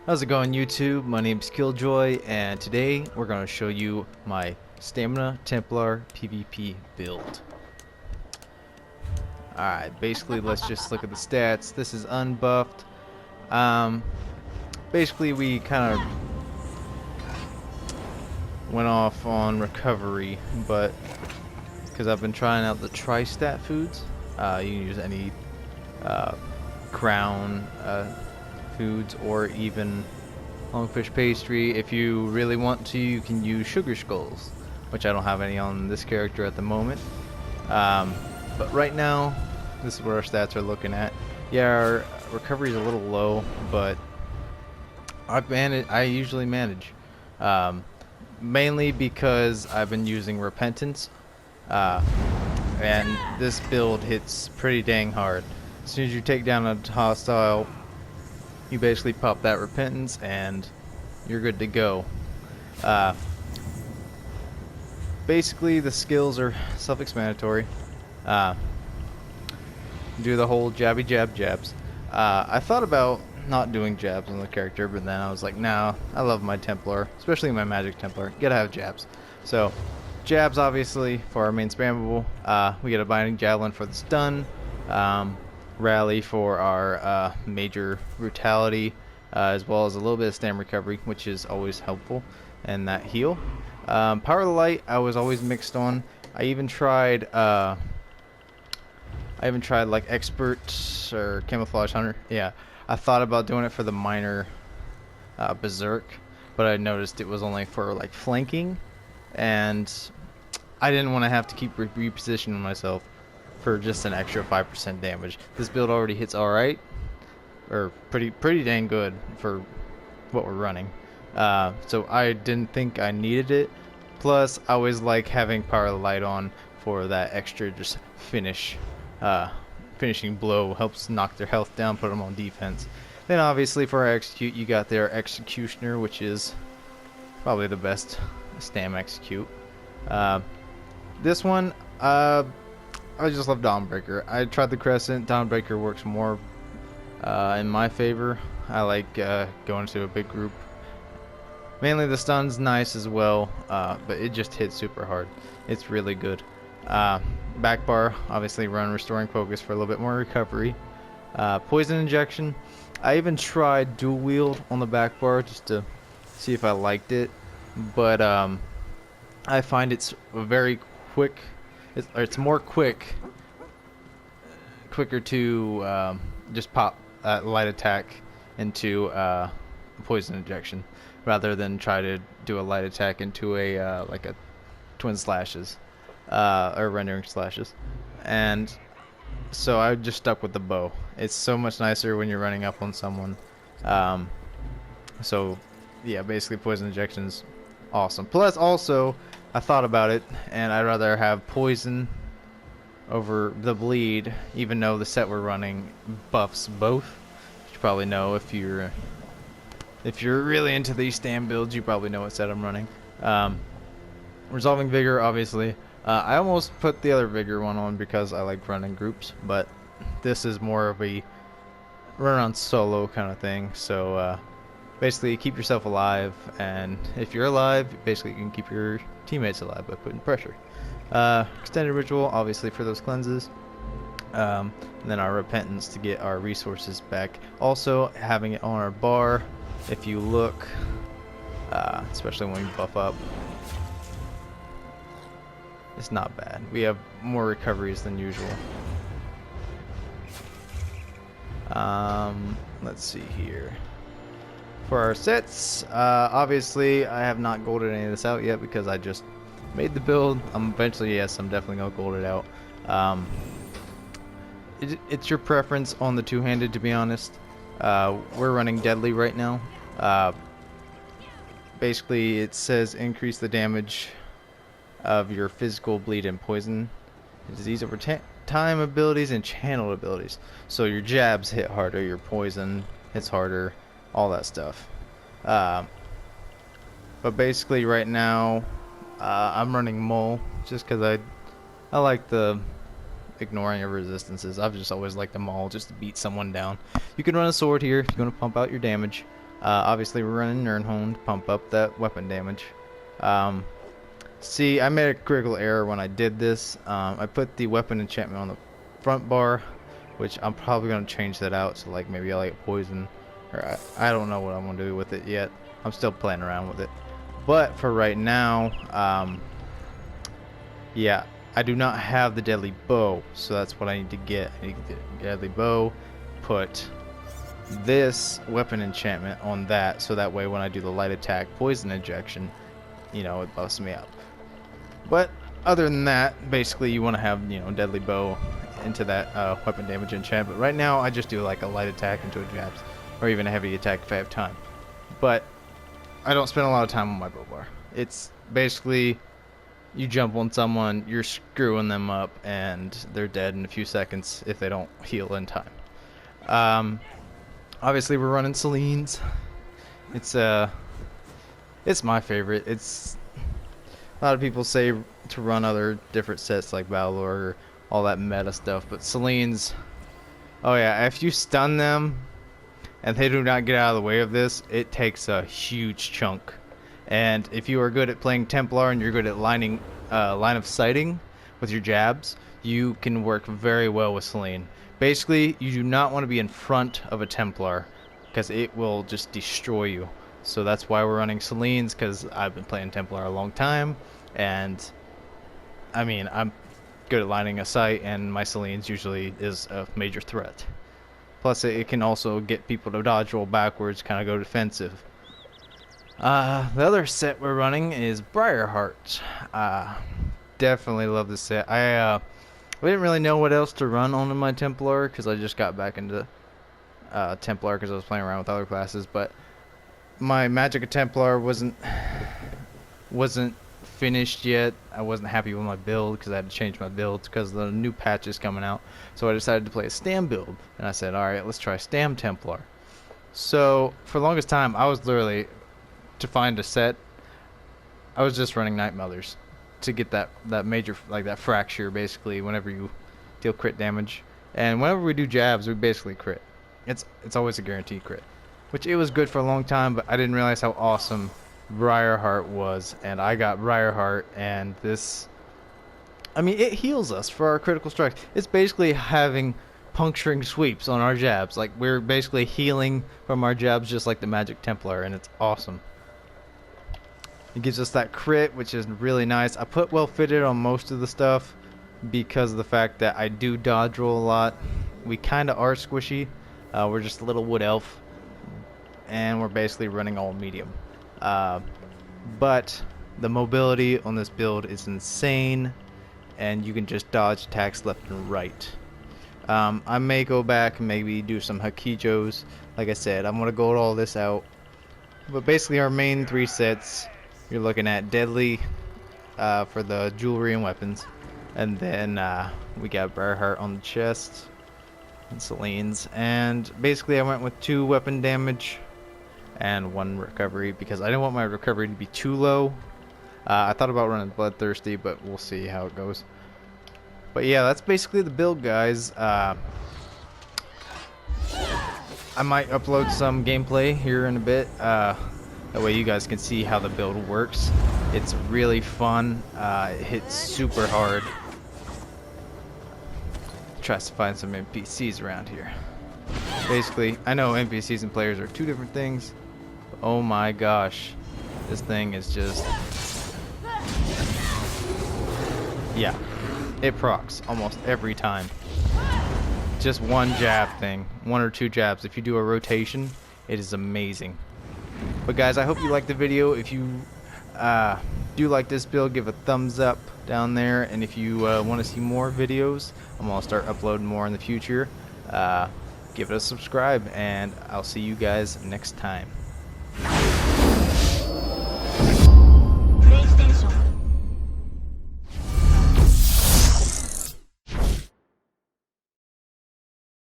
How's it going, YouTube? My name's Killjoy, and today we're going to show you my Stamina Templar PvP build. Alright, basically let's just look at the stats. This is unbuffed. Basically we kind of went off on recovery, but because I've been trying out the tri-stat foods, you can use any crown foods or even longfish pastry. If you really want to, you can use sugar skulls, which I don't have any on this character at the moment. But right now, this is what our stats are looking at. Yeah, our recovery is a little low, but I usually manage. Mainly because I've been using repentance, and this build hits pretty dang hard. As soon as you take down a hostile, you basically pop that repentance and you're good to go. Basically the skills are self-explanatory. Do the whole jabby jabs. I thought about not doing jabs on the character, but then I was like, nah, I love my Templar, especially my magic Templar. Gotta have jabs. So jabs obviously for our main spammable. We get a binding javelin for the stun. Rally for our major brutality, as well as a little bit of stam recovery, which is always helpful, and that heal. Power of the light I was always mixed on. I even tried like expert or camouflage hunter. Yeah, I thought about doing it for the minor berserk, but I noticed it was only for like flanking, and I didn't want to have to keep repositioning myself for just an extra 5% damage. This build already hits alright, or pretty dang good for what we're running. So I didn't think I needed it. Plus, I always like having power of the light on for that extra just finishing blow. Helps knock their health down, put them on defense. Then obviously for our execute, you got their executioner, which is probably the best stam execute. This one, I just love Dawnbreaker. I tried the Crescent. Dawnbreaker works more in my favor. I like going to a big group. Mainly the stun's nice as well, but it just hits super hard. It's really good. Back bar, obviously run restoring focus for a little bit more recovery. Poison injection. I even tried dual wield on the back bar just to see if I liked it, but I find it's very quick. It's more quicker to just pop light attack into poison injection rather than try to do a light attack into a like a twin slashes or rendering slashes. And so I just stuck with the bow. It's so much nicer when you're running up on someone. So yeah, basically poison injection's awesome. Plus also, I thought about it, and I'd rather have poison over the bleed, even though the set we're running buffs both. You probably know if you're really into these stam builds, you probably know what set I'm running. Resolving vigor, obviously. I almost put the other vigor one on because I like running groups, but this is more of a run on solo kind of thing. So basically, keep yourself alive, and if you're alive, basically you can keep your teammates alive by putting pressure. Extended ritual, obviously for those cleanses, and then our repentance to get our resources back. Also, having it on our bar, if you look, especially when we buff up, it's not bad. We have more recoveries than usual. Let's see here. For our sets, obviously I have not golded any of this out yet because I just made the build. Eventually, yes, I'm definitely gonna gold it out. It's your preference on the two-handed, to be honest. We're running deadly right now. Basically, it says increase the damage of your physical, bleed, and poison disease over time abilities and channeled abilities. So your jabs hit harder, your poison hits harder, all that stuff. But basically right now I'm running Mole just because I like the ignoring of resistances. I've just always liked the Mole just to beat someone down. You can run a sword here if you want to pump out your damage, Obviously, we're running Nernholm to pump up that weapon damage. Um, See, I made a critical error when I did this. I put the weapon enchantment on the front bar, which I'm probably going to change that out. So, like, maybe I'll get poison. Or I don't know what I'm going to do with it yet. I'm still playing around with it. But for right now, yeah, I do not have the deadly bow. So that's what I need to get. I need to get a deadly bow, put this weapon enchantment on that. So that way when I do the light attack poison injection, you know, it buffs me up. But other than that, basically you want to have, you know, deadly bow into that weapon damage enchant. But right now I just do like a light attack into a jabs, or even a heavy attack if I have time. But I don't spend a lot of time on my bow bar. It's basically you jump on someone, you're screwing them up, and they're dead in a few seconds if they don't heal in time. Obviously we're running Selenes. It's my favorite. It's a lot of people say to run other different sets like Battle or all that meta stuff, but Selenes, oh yeah, if you stun them and they do not get out of the way of this, it takes a huge chunk. And if you are good at playing Templar and you're good at line of sighting with your jabs, you can work very well with Selene. Basically, you do not want to be in front of a Templar because it will just destroy you. So that's why we're running Selenes, because I've been playing Templar a long time, and I mean, I'm good at lining a sight, and my Selenes usually is a major threat. Plus, it can also get people to dodge roll backwards, kind of go defensive. The other set we're running is Briarheart. Definitely love this set. I didn't really know what else to run on in my Templar, because I just got back into Templar because I was playing around with other classes, but my Magic Templar wasn't finished yet. I wasn't happy with my build because I had to change my build because the new patch is coming out. So I decided to play a Stam build, and I said, all right, let's try Stam Templar. So for the longest time, I was literally, to find a set, I was just running Night Mothers to get that major, like that fracture, basically, whenever you deal crit damage. And whenever we do jabs, we basically crit. It's always a guaranteed crit, which it was good for a long time, but I didn't realize how awesome Briarheart was. And I got Briarheart, and this, I mean, it heals us for our critical strike. It's basically having puncturing sweeps on our jabs. Like, we're basically healing from our jabs just like the Magic Templar, and it's awesome. It gives us that crit, which is really nice. I put well fitted on most of the stuff because of the fact that I do dodge roll a lot. We kind of are squishy. We're just a little wood elf, and we're basically running all medium. But the mobility on this build is insane, and you can just dodge attacks left and right. I may go back and maybe do some Hakijos. Like I said, I'm going to go all this out. But basically our main three sets, you're looking at Deadly for the jewelry and weapons. And then we got Briarheart on the chest and Selenes. And basically I went with 2 weapon damage and 1 recovery because I didn't want my recovery to be too low. I thought about running Bloodthirsty, but we'll see how it goes. But yeah, that's basically the build, guys. I might upload some gameplay here in a bit. That way you guys can see how the build works. It's really fun. It hits super hard. Tries to find some NPCs around here. Basically, I know NPCs and players are 2 different things. But oh my gosh. This thing is just... yeah. It procs almost every time. Just 1 jab thing. 1 or 2 jabs. If you do a rotation, it is amazing. But guys, I hope you liked the video. If you do like this build, give a thumbs up down there. And if you want to see more videos, I'm going to start uploading more in the future. Give it a subscribe, and I'll see you guys next time.